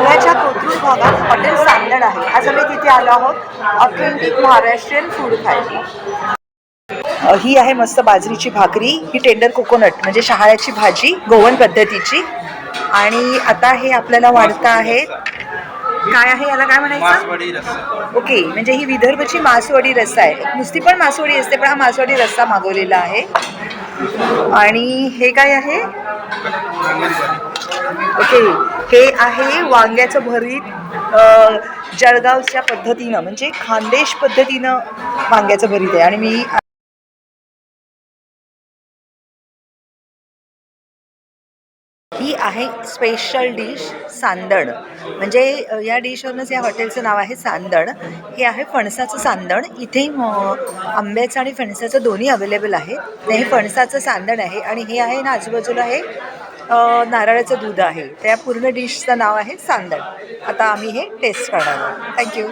पुण्याच्या कोथरूड भागात हॉटेल सांदण आहे. आज आम्ही तिथे आलो आहोत ऑथेंटिक महाराष्ट्रीयन फूड खायला. ही आहे मस्त बाजरीची भाकरी, ही टेंडर कोकोनट म्हणजे शहाळ्याची भाजी गोवन पद्धतीची. आणि आता हे आपल्याला वाढतं आहे, काय आहे याला काय म्हणायचं? ओके, म्हणजे ही विदर्भची मासवडी रस्सा आहे. नुसती पण मासवडी असते, पण हा मासवडी रस्सा मागवलेला आहे. आणि हे काय आहे? ओके, हे आहे वांग्याचं भरीत जळगावच्या पद्धतीनं, म्हणजे खानदेश पद्धतीनं वांग्याचं भरीत आहे. आणि मी ही आहे स्पेशल डिश सांदण, म्हणजे या डिशवरूनच या हॉटेलचं नाव आहे सांदण. हे आहे फणसाचं सांदण. इथे आंब्याचं आणि फणसाचं दोन्ही अवेलेबल आहे. हे फणसाचं सांदण आहे आणि हे आहे ना आजूबाजूला हे नारळाचं दूध आहे. त्या पूर्ण डिशचं नाव आहे सांदण. आता आम्ही हे टेस्ट करणार आहोत. थँक्यू.